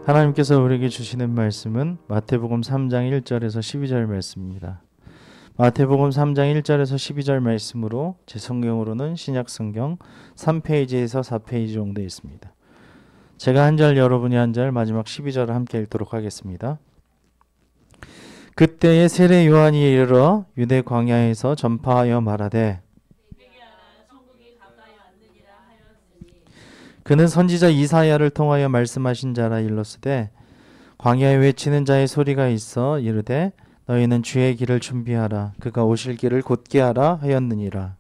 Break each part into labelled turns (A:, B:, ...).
A: 하나님께서 우리에게 주시는 말씀은 마태복음 3장 1절에서 12절 말씀입니다. 마태복음 3장 1절에서 12절 말씀으로 제 성경으로는 신약성경 3페이지에서 4페이지 정도 있습니다. 제가 한 절, 여러분이 한 절, 마지막 12절을 함께 읽도록 하겠습니다. 그때에 세례 요한이 이르러 유대 광야에서 전파하여 말하되 그는 선지자 이사야를 통하여 말씀하신 자라 일렀으되 광야에 외치는 자의 소리가 있어 이르되 너희는 주의 길을 준비하라 그가 오실 길을 곧게 하라 하였느니라.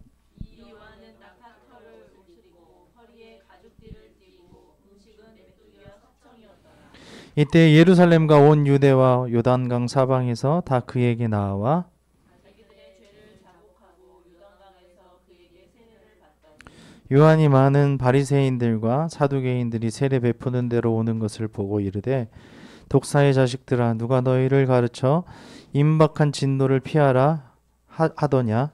A: 이때 예루살렘과 온 유대와 요단강 사방에서 다 그에게 나와 요한이 많은 바리새인들과 사두개인들이 세례 베푸는 데로 오는 것을 보고 이르되 독사의 자식들아 누가 너희를 가르쳐 임박한 진노를 피하라 하더냐.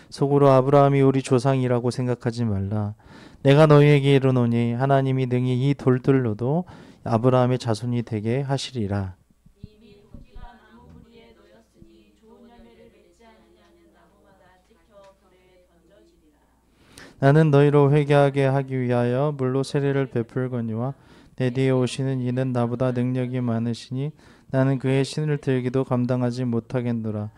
A: 속으로 아브라함이 우리 조상이라고 생각하지 말라. 내가 너희에게 이르노니 하나님이 능히 이 돌들로도 아브라함의 자손이 되게 하시리라. 나는 너희로 회개하게 하기 위하여 물로 세례를 베풀거니와 내 뒤에 오시는 이는 나보다 능력이 많으시니 나는 그의 신을 들기도 감당하지 못하겠노라.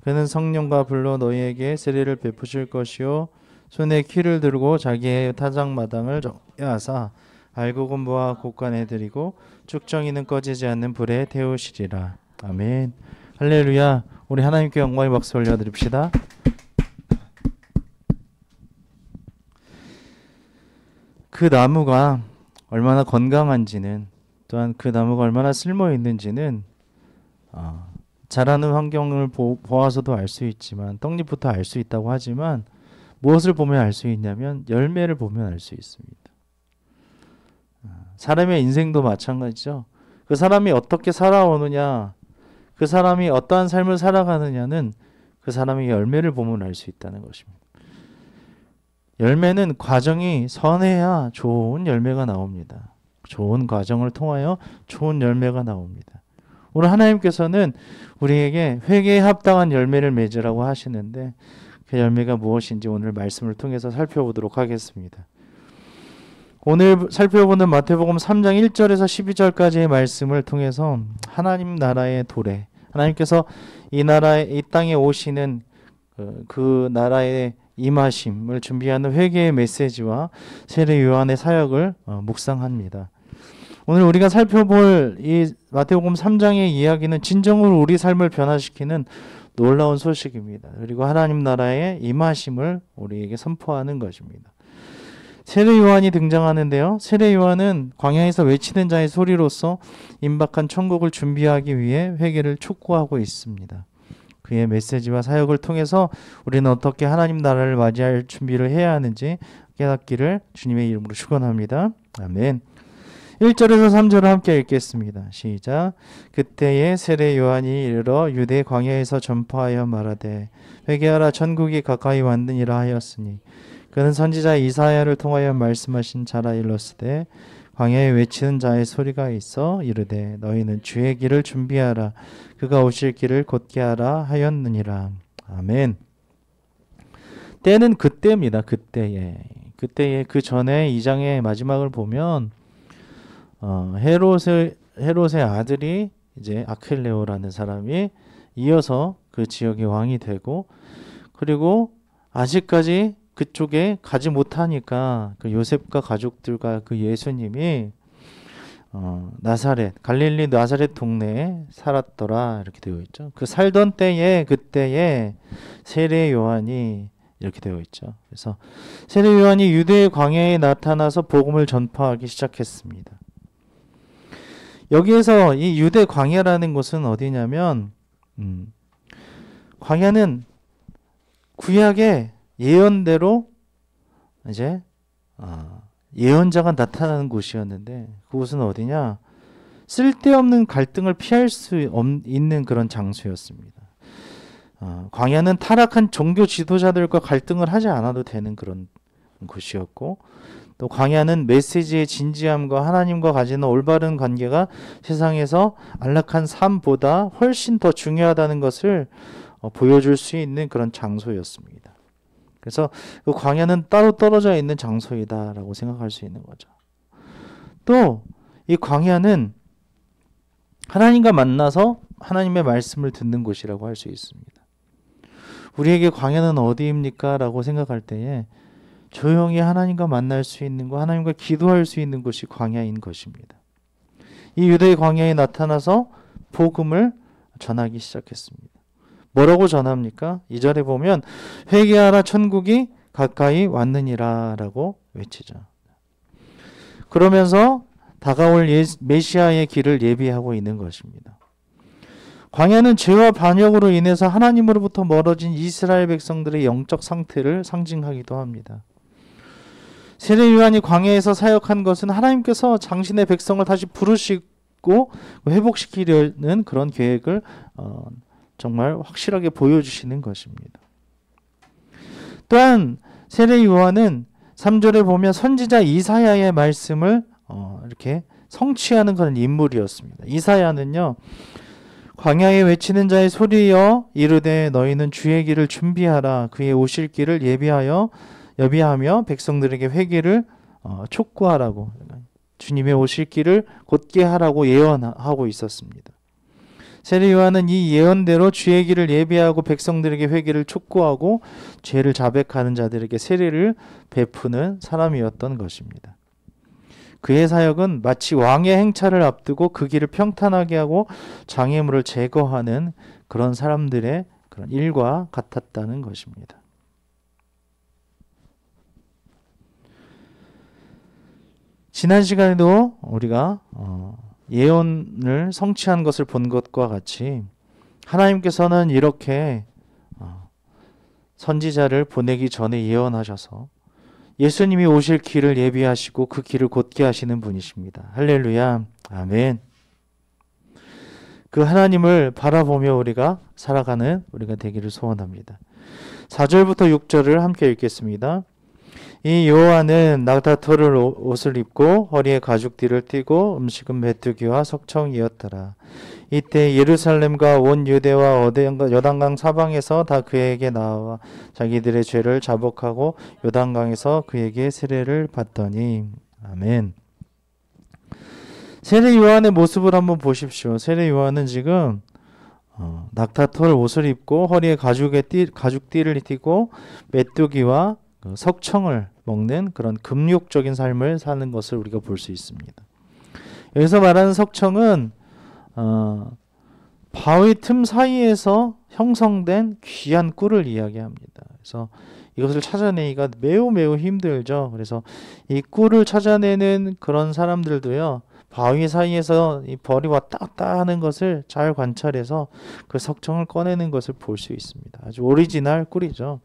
A: 그는 성령과 불로 너희에게 세례를 베푸실 것이요 손에 키를 들고 자기의 타작마당을 정하사 알곡은보와 곡간에 드리고 쭉정이는 꺼지지 않는 불에 태우시리라. 아멘. 할렐루야. 우리 하나님께 영광의 박수 올려드립시다. 그 나무가 얼마나 건강한지는 또한 그 나무가 얼마나 쓸모 있는지는 자라는 환경을 보아서도 알 수 있지만 떡잎부터 알 수 있다고 하지만 무엇을 보면 알 수 있냐면 열매를 보면 알 수 있습니다. 사람의 인생도 마찬가지죠. 그 사람이 어떻게 살아오느냐, 그 사람이 어떠한 삶을 살아가느냐는 그 사람의 열매를 보면 알 수 있다는 것입니다. 열매는 과정이 선해야 좋은 열매가 나옵니다. 좋은 과정을 통하여 좋은 열매가 나옵니다. 오늘 하나님께서는 우리에게 회개에 합당한 열매를 맺으라고 하시는데 그 열매가 무엇인지 오늘 말씀을 통해서 살펴보도록 하겠습니다. 오늘 살펴보는 마태복음 3장 1절에서 12절까지의 말씀을 통해서 하나님 나라의 도래, 하나님께서 이 땅에 오시는 그 나라의 임하심을 준비하는 회개의 메시지와 세례 요한의 사역을 묵상합니다. 오늘 우리가 살펴볼 이 마태복음 3장의 이야기는 진정으로 우리 삶을 변화시키는 놀라운 소식입니다. 그리고 하나님 나라의 임하심을 우리에게 선포하는 것입니다. 세례 요한이 등장하는데요. 세례 요한은 광야에서 외치는 자의 소리로서 임박한 천국을 준비하기 위해 회개를 촉구하고 있습니다. 그의 메시지와 사역을 통해서 우리는 어떻게 하나님 나라를 맞이할 준비를 해야 하는지 깨닫기를 주님의 이름으로 축원합니다. 아멘. 1절에서 3절을 함께 읽겠습니다. 시작. 그때에 세례 요한이 이르러 유대 광야에서 전파하여 말하되 회개하라 천국이 가까이 왔느니라 하였으니 그는 선지자 이사야를 통하여 말씀하신 자라 일렀으되 광야에 외치는 자의 소리가 있어 이르되 너희는 주의 길을 준비하라 그가 오실 길을 곧게 하라 하였느니라. 아멘. 때는 그때입니다. 그때에 그 전에 2장의 마지막을 보면 헤롯의 아들이 이제 아켈레오라는 사람이 이어서 그 지역의 왕이 되고 그리고 아직까지 그쪽에 가지 못하니까 그 요셉과 가족들과 그 예수님이 갈릴리 나사렛 동네에 살았더라 이렇게 되어 있죠. 그 살던 때에 그때에 세례 요한이 이렇게 되어 있죠. 그래서 세례 요한이 유대의 광야에 나타나서 복음을 전파하기 시작했습니다. 여기에서 이 유대 광야라는 곳은 어디냐면 광야는 구약의 예언대로 이제 예언자가 나타나는 곳이었는데 그곳은 어디냐? 쓸데없는 갈등을 피할 수 있는 그런 장소였습니다. 광야는 타락한 종교 지도자들과 갈등을 하지 않아도 되는 그런 곳이었고, 또 광야는 메시지의 진지함과 하나님과 가지는 올바른 관계가 세상에서 안락한 삶보다 훨씬 더 중요하다는 것을 보여줄 수 있는 그런 장소였습니다. 그래서 그 광야는 따로 떨어져 있는 장소이다라고 생각할 수 있는 거죠. 또 이 광야는 하나님과 만나서 하나님의 말씀을 듣는 곳이라고 할 수 있습니다. 우리에게 광야는 어디입니까? 라고 생각할 때에 조용히 하나님과 만날 수 있는 곳, 하나님과 기도할 수 있는 곳이 광야인 것입니다. 이 유대의 광야에 나타나서 복음을 전하기 시작했습니다. 뭐라고 전합니까? 2절에 보면 회개하라 천국이 가까이 왔느니라 라고 외치죠. 그러면서 다가올 메시아의 길을 예비하고 있는 것입니다. 광야는 죄와 반역으로 인해서 하나님으로부터 멀어진 이스라엘 백성들의 영적 상태를 상징하기도 합니다. 세례 요한이 광야에서 사역한 것은 하나님께서 당신의 백성을 다시 부르시고 회복시키려는 그런 계획을 정말 확실하게 보여주시는 것입니다. 또한 세례 요한은 3절에 보면 선지자 이사야의 말씀을 이렇게 성취하는 그런 인물이었습니다. 이사야는요, 광야에 외치는 자의 소리여 이르되 너희는 주의 길을 준비하라 그의 오실 길을 예비하며 백성들에게 회개를 촉구하라고, 주님의 오실 길을 곧게 하라고 예언하고 있었습니다. 세례 요한은 이 예언대로 주의 길을 예비하고 백성들에게 회개를 촉구하고 죄를 자백하는 자들에게 세례를 베푸는 사람이었던 것입니다. 그의 사역은 마치 왕의 행차를 앞두고 그 길을 평탄하게 하고 장애물을 제거하는 그런 사람들의 그런 일과 같았다는 것입니다. 지난 시간에도 우리가 예언을 성취한 것을 본 것과 같이 하나님께서는 이렇게 선지자를 보내기 전에 예언하셔서 예수님이 오실 길을 예비하시고 그 길을 곧게 하시는 분이십니다. 할렐루야. 아멘. 그 하나님을 바라보며 우리가 살아가는 우리가 되기를 소원합니다. 4절부터 6절을 함께 읽겠습니다. 이 요한은 낙타털을 옷을 입고 허리에 가죽띠를 띠고 음식은 메뚜기와 석청이었더라. 이때 예루살렘과 온 유대와 요단강 사방에서 다 그에게 나와 자기들의 죄를 자복하고 요단강에서 그에게 세례를 받더니. 아멘. 세례 요한의 모습을 한번 보십시오. 세례 요한은 지금 낙타털 옷을 입고 허리에 가죽띠를 띠고 메뚜기와 석청을 먹는 그런 금욕적인 삶을 사는 것을 우리가 볼 수 있습니다. 여기서 말하는 석청은 바위 틈 사이에서 형성된 귀한 꿀을 이야기합니다. 그래서 이것을 찾아내기가 매우 힘들죠. 그래서 이 꿀을 찾아내는 그런 사람들도요, 바위 사이에서 이 벌이 왔다 갔다 하는 것을 잘 관찰해서 그 석청을 꺼내는 것을 볼 수 있습니다. 아주 오리지널 꿀이죠.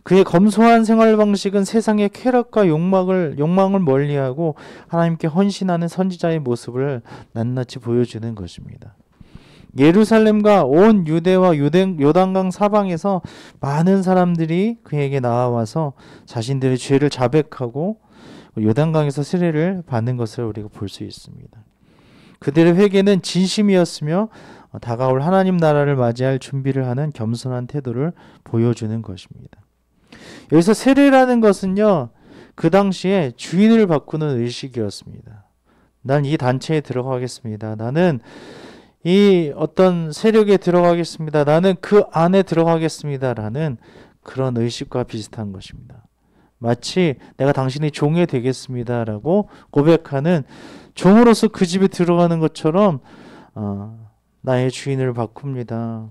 A: 그의 검소한 생활 방식은 세상의 쾌락과 욕망을 멀리하고 하나님께 헌신하는 선지자의 모습을 낱낱이 보여주는 것입니다. 예루살렘과 온 유대와 요단강 사방에서 많은 사람들이 그에게 나와서 자신들의 죄를 자백하고 요단강에서 세례를 받는 것을 우리가 볼 수 있습니다. 그들의 회개는 진심이었으며 다가올 하나님 나라를 맞이할 준비를 하는 겸손한 태도를 보여주는 것입니다. 여기서 세례라는 것은요, 그 당시에 주인을 바꾸는 의식이었습니다. 난 이 단체에 들어가겠습니다. 나는 이 어떤 세력에 들어가겠습니다. 나는 그 안에 들어가겠습니다. 라는 그런 의식과 비슷한 것입니다. 마치 내가 당신의 종이 되겠습니다. 라고 고백하는 종으로서 그 집에 들어가는 것처럼 나의 주인을 바꿉니다.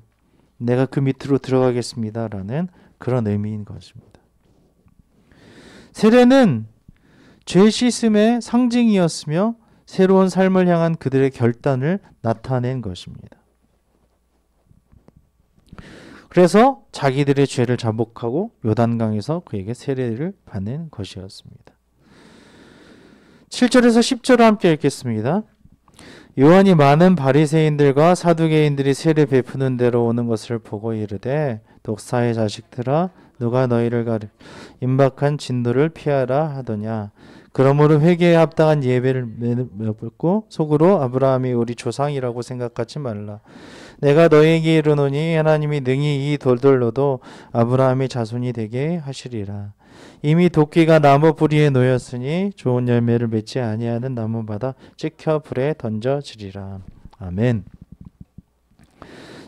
A: 내가 그 밑으로 들어가겠습니다. 라는 그런 의미인 것입니다. 세례는 죄 씻음의 상징이었으며 새로운 삶을 향한 그들의 결단을 나타낸 것입니다. 그래서 자기들의 죄를 자복하고 요단강에서 그에게 세례를 받는 것이었습니다. 7절에서 10절을 함께 읽겠습니다. 요한이 많은 바리새인들과 사두개인들이 세례 베푸는 데로 오는 것을 보고 이르되 독사의 자식들아 누가 너희를 임박한 진노를 피하라 하더냐. 그러므로 회개에 합당한 예배를 맺고 속으로 아브라함이 우리 조상이라고 생각하지 말라. 내가 너에게 이르노니 하나님이 능히 이 돌들로도 아브라함의 자손이 되게 하시리라. 이미 도끼가 나무 뿌리에 놓였으니 좋은 열매를 맺지 아니하는 나무마다 찍혀 불에 던져지리라. 아멘.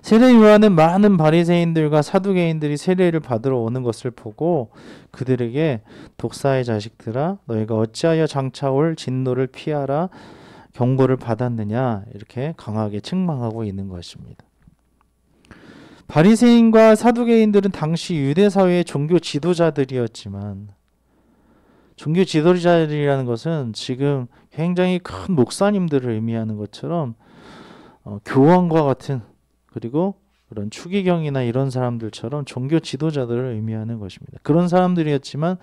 A: 세례 요한은 많은 바리새인들과 사두개인들이 세례를 받으러 오는 것을 보고 그들에게 독사의 자식들아 너희가 어찌하여 장차 올 진노를 피하라 경고를 받았느냐 이렇게 강하게 책망하고 있는 것입니다. 바리새인과 사두개인들은 당시 유대 사회의 종교 지도자들이었지만 종교 지도자들이라는 것은 지금 굉장히 큰 목사님들을 의미하는 것처럼 교황과 같은 그리고 그런 추기경이나 이런 사람들처럼 종교 지도자들을 의미하는 것입니다. 그런 사람들이었지만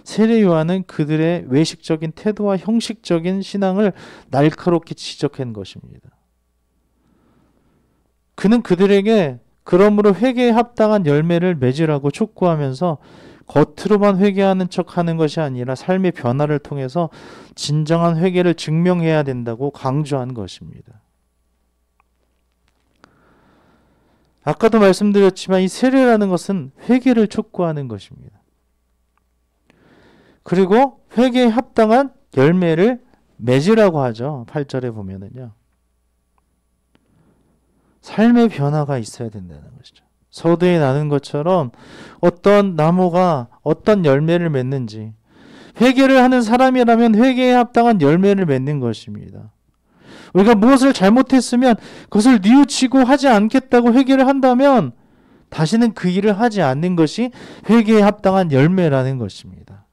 A: 세례 요한은 그들의 외식적인 태도와 형식적인 신앙을 날카롭게 지적한 것입니다. 그는 그들에게 그러므로 회개에 합당한 열매를 맺으라고 촉구하면서 겉으로만 회개하는 척하는 것이 아니라 삶의 변화를 통해서 진정한 회개를 증명해야 된다고 강조한 것입니다. 아까도 말씀드렸지만 이 세례라는 것은 회개를 촉구하는 것입니다. 그리고 회개에 합당한 열매를 맺으라고 하죠. 8절에 보면은요. 삶의 변화가 있어야 된다는 것이죠. 서두에 나는 것처럼 어떤 나무가 어떤 열매를 맺는지 회개를 하는 사람이라면 회개에 합당한 열매를 맺는 것입니다. 우리가 무엇을 잘못했으면 그것을 뉘우치고 하지 않겠다고 회개를 한다면 다시는 그 일을 하지 않는 것이 회개에 합당한 열매라는 것입니다.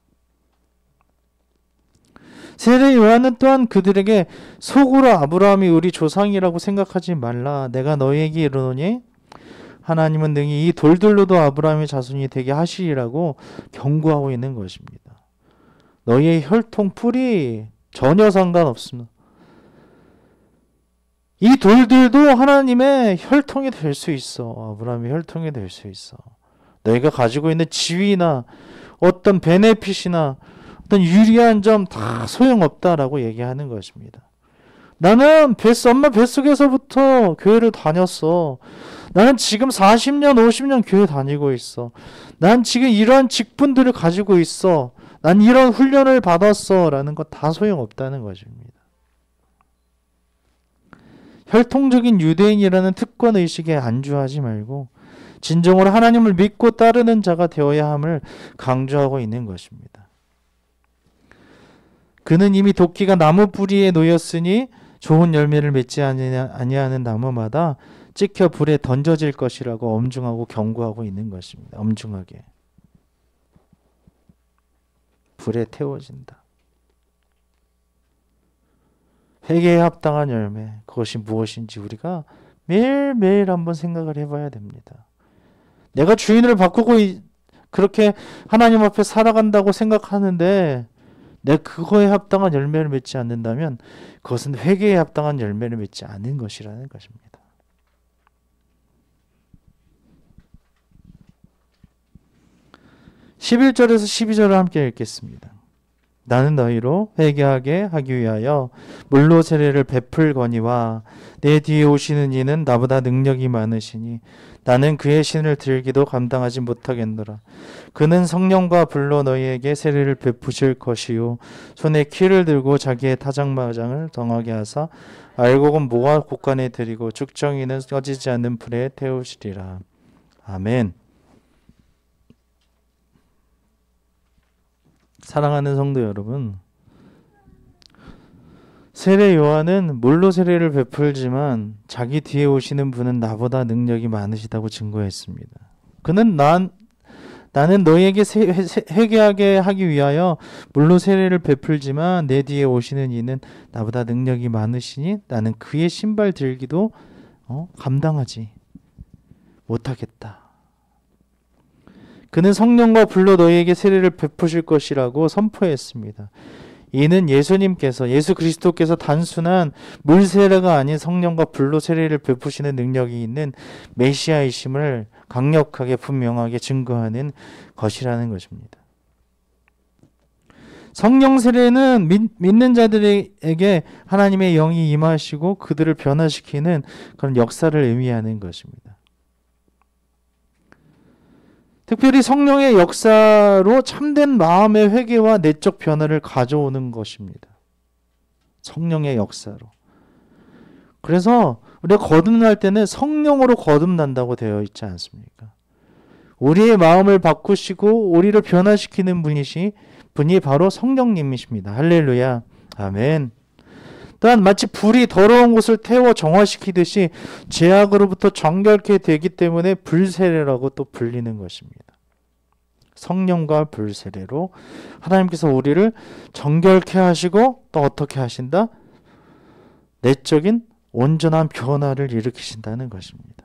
A: 세례 요한은 또한 그들에게 속으로 아브라함이 우리 조상이라고 생각하지 말라. 내가 너희에게 이르노니 하나님은 능히 이 돌들로도 아브라함의 자손이 되게 하시리라고 경고하고 있는 것입니다. 너희의 혈통 풀이 전혀 상관없습니다. 이 돌들도 하나님의 혈통이 될 수 있어. 아브라함의 혈통이 될 수 있어. 너희가 가지고 있는 지위나 어떤 베네핏이나 어떤 유리한 점 다 소용없다라고 얘기하는 것입니다. 나는 엄마 뱃속에서부터 교회를 다녔어. 나는 지금 40년, 50년 교회 다니고 있어. 난 지금 이러한 직분들을 가지고 있어. 난 이런 훈련을 받았어. 라는 것 다 소용없다는 것입니다. 혈통적인 유대인이라는 특권의식에 안주하지 말고 진정으로 하나님을 믿고 따르는 자가 되어야 함을 강조하고 있는 것입니다. 그는 이미 도끼가 나무 뿌리에 놓였으니 좋은 열매를 맺지 아니하는 나무마다 찍혀 불에 던져질 것이라고 엄중하고 경고하고 있는 것입니다. 엄중하게. 불에 태워진다. 회개에 합당한 열매, 그것이 무엇인지 우리가 매일매일 한번 생각을 해봐야 됩니다. 내가 주인을 바꾸고 그렇게 하나님 앞에 살아간다고 생각하는데 내가 그거에 합당한 열매를 맺지 않는다면 그것은 회개에 합당한 열매를 맺지 않은 것이라는 것입니다. (11절에서 12절을) 함께 읽겠습니다. 나는 너희로 회개하게 하기 위하여 물로 세례를 베풀거니와 내 뒤에 오시는 이는 나보다 능력이 많으시니 나는 그의 신을 들기도 감당하지 못하겠노라. 그는 성령과 불로 너희에게 세례를 베푸실 것이요 손에 키를 들고 자기의 타작마장을 덩하게 하사 알곡은 모아 곳간에 들이고 죽정이는 꺼지지 않는 불에 태우시리라. 아멘. 사랑하는 성도 여러분, 세례 요한은 물로 세례를 베풀지만 자기 뒤에 오시는 분은 나보다 능력이 많으시다고 증거했습니다. 그는 나는 너희에게 회개하게 하기 위하여 물로 세례를 베풀지만 내 뒤에 오시는 이는 나보다 능력이 많으시니 나는 그의 신발 들기도 감당하지 못하겠다. 그는 성령과 불로 너희에게 세례를 베푸실 것이라고 선포했습니다. 이는 예수 그리스도께서 단순한 물 세례가 아닌 성령과 불로 세례를 베푸시는 능력이 있는 메시아이심을 강력하게 분명하게 증거하는 것이라는 것입니다. 성령 세례는 믿는 자들에게 하나님의 영이 임하시고 그들을 변화시키는 그런 역사를 의미하는 것입니다. 특별히 성령의 역사로 참된 마음의 회개와 내적 변화를 가져오는 것입니다. 성령의 역사로. 그래서 우리가 거듭날 때는 성령으로 거듭난다고 되어 있지 않습니까? 우리의 마음을 바꾸시고 우리를 변화시키는 분이 바로 성령님이십니다. 할렐루야. 아멘. 또한 마치 불이 더러운 곳을 태워 정화시키듯이 죄악으로부터 정결케 되기 때문에 불세례라고 또 불리는 것입니다. 성령과 불세례로 하나님께서 우리를 정결케 하시고 또 어떻게 하신다? 내적인 온전한 변화를 일으키신다는 것입니다.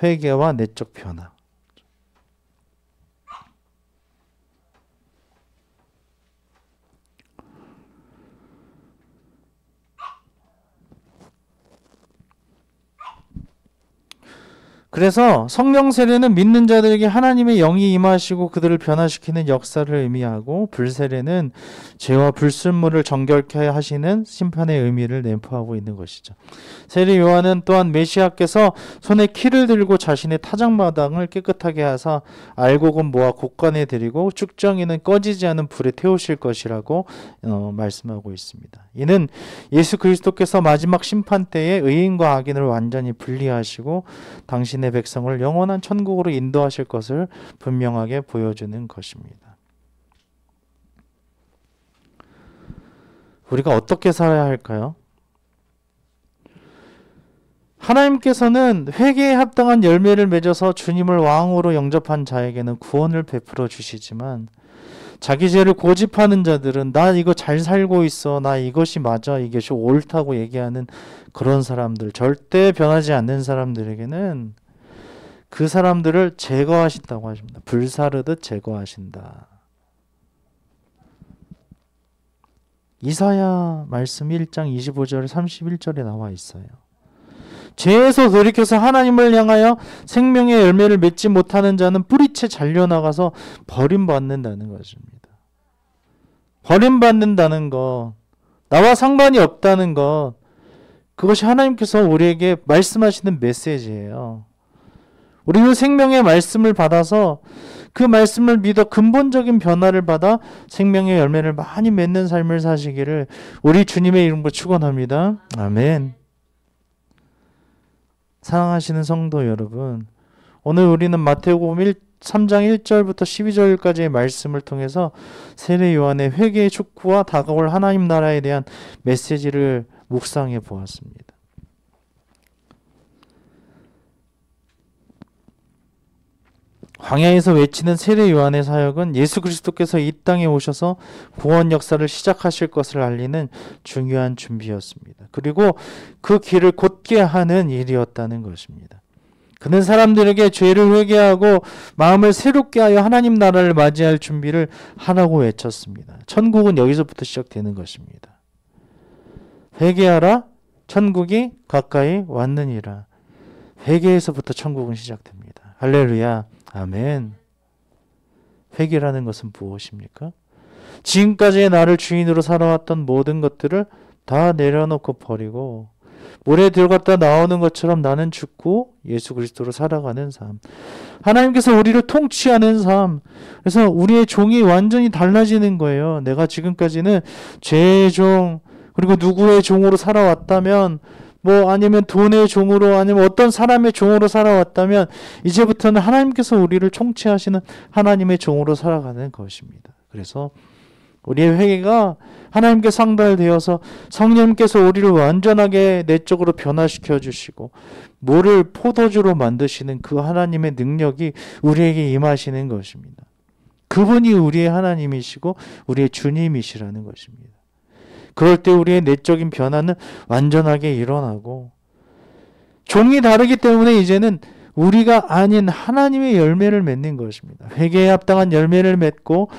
A: 회개와 내적 변화. 그래서 성령 세례는 믿는 자들에게 하나님의 영이 임하시고 그들을 변화시키는 역사를 의미하고, 불세례는 죄와 불순물을 정결케 하시는 심판의 의미를 내포하고 있는 것이죠. 세례 요한은 또한 메시아께서 손에 키를 들고 자신의 타작마당을 깨끗하게 하사 알곡은 모아 곳간에 들이고 쭉정이는 꺼지지 않은 불에 태우실 것이라고 말씀하고 있습니다. 이는 예수 그리스도께서 마지막 심판 때에 의인과 악인을 완전히 분리하시고 당신의 백성을 영원한 천국으로 인도하실 것을 분명하게 보여주는 것입니다. 우리가 어떻게 살아야 할까요? 하나님께서는 회개에 합당한 열매를 맺어서 주님을 왕으로 영접한 자에게는 구원을 베풀어 주시지만, 자기 죄를 고집하는 자들은 나 이거 잘 살고 있어, 나 이것이 맞아, 이것이 옳다고 얘기하는 그런 사람들, 절대 변하지 않는 사람들에게는 그 사람들을 제거하신다고 하십니다. 불사르듯 제거하신다. 이사야 말씀 1장 25절 31절에 나와 있어요. 죄에서 돌이켜서 하나님을 향하여 생명의 열매를 맺지 못하는 자는 뿌리채 잘려나가서 버림받는다는 것입니다. 버림받는다는 것, 나와 상관이 없다는 것, 그것이 하나님께서 우리에게 말씀하시는 메시지예요. 우리는 생명의 말씀을 받아서 그 말씀을 믿어 근본적인 변화를 받아 생명의 열매를 많이 맺는 삶을 사시기를 우리 주님의 이름으로 축원합니다. 아멘. 사랑하시는 성도 여러분, 오늘 우리는 마태복음 3장 1절부터 12절까지의 말씀을 통해서 세례 요한의 회개의 축구와 다가올 하나님 나라에 대한 메시지를 묵상해 보았습니다. 광야에서 외치는 세례 요한의 사역은 예수 그리스도께서 이 땅에 오셔서 구원 역사를 시작하실 것을 알리는 중요한 준비였습니다. 그리고 그 길을 곧게 하는 일이었다는 것입니다. 그는 사람들에게 죄를 회개하고 마음을 새롭게 하여 하나님 나라를 맞이할 준비를 하라고 외쳤습니다. 천국은 여기서부터 시작되는 것입니다. 회개하라, 천국이 가까이 왔느니라. 회개에서부터 천국은 시작됩니다. 할렐루야. 아멘. 회개라는 것은 무엇입니까? 지금까지의 나를 주인으로 살아왔던 모든 것들을 다 내려놓고 버리고 물에 들어갔다 나오는 것처럼 나는 죽고 예수 그리스도로 살아가는 삶. 하나님께서 우리를 통치하는 삶. 그래서 우리의 종이 완전히 달라지는 거예요. 내가 지금까지는 죄의 종, 그리고 누구의 종으로 살아왔다면, 아니면 돈의 종으로, 아니면 어떤 사람의 종으로 살아왔다면, 이제부터는 하나님께서 우리를 통치하시는 하나님의 종으로 살아가는 것입니다. 그래서 우리의 회개가 하나님께 상달되어서 성령께서 우리를 완전하게 내적으로 변화시켜 주시고 물을 포도주로 만드시는 그 하나님의 능력이 우리에게 임하시는 것입니다. 그분이 우리의 하나님이시고 우리의 주님이시라는 것입니다. 그럴 때 우리의 내적인 변화는 완전하게 일어나고, 종이 다르기 때문에 이제는 우리가 아닌 하나님의 열매를 맺는 것입니다. 회개에 합당한 열매를 맺고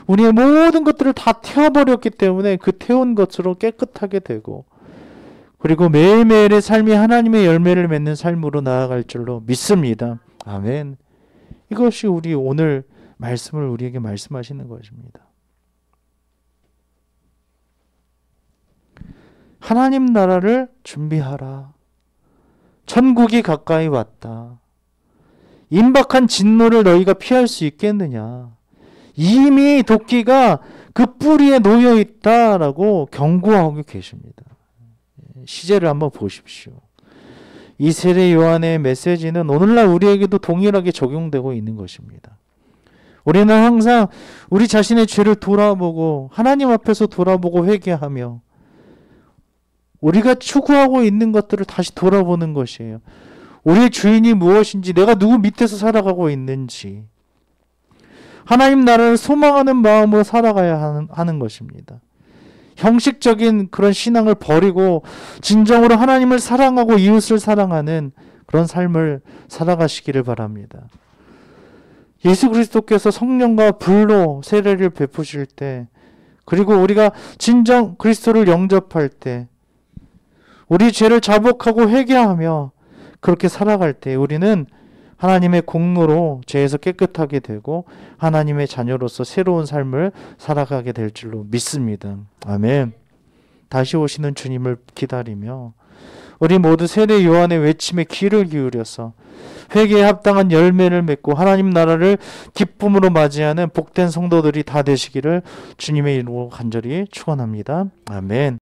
A: 우리의 모든 것들을 다 태워버렸기 때문에 그 태운 것으로 깨끗하게 되고, 그리고 매일매일의 삶이 하나님의 열매를 맺는 삶으로 나아갈 줄로 믿습니다. 아멘. 이것이 우리 오늘 말씀을 우리에게 말씀하시는 것입니다. 하나님 나라를 준비하라. 천국이 가까이 왔다. 임박한 진노를 너희가 피할 수 있겠느냐. 이미 도끼가 그 뿌리에 놓여 있다라고 경고하고 계십니다. 시제를 한번 보십시오. 이 세례 요한의 메시지는 오늘날 우리에게도 동일하게 적용되고 있는 것입니다. 우리는 항상 우리 자신의 죄를 돌아보고 하나님 앞에서 돌아보고 회개하며 우리가 추구하고 있는 것들을 다시 돌아보는 것이에요. 우리의 주인이 무엇인지, 내가 누구 밑에서 살아가고 있는지, 하나님 나라를 소망하는 마음으로 살아가야 하는 것입니다. 형식적인 그런 신앙을 버리고 진정으로 하나님을 사랑하고 이웃을 사랑하는 그런 삶을 살아가시기를 바랍니다. 예수 그리스도께서 성령과 불로 세례를 베푸실 때, 그리고 우리가 진정 그리스도를 영접할 때, 우리 죄를 자복하고 회개하며 그렇게 살아갈 때 우리는 하나님의 공로로 죄에서 깨끗하게 되고 하나님의 자녀로서 새로운 삶을 살아가게 될 줄로 믿습니다. 아멘. 다시 오시는 주님을 기다리며 우리 모두 세례 요한의 외침에 귀를 기울여서 회개에 합당한 열매를 맺고 하나님 나라를 기쁨으로 맞이하는 복된 성도들이 다 되시기를 주님의 이름으로 간절히 축원합니다. 아멘.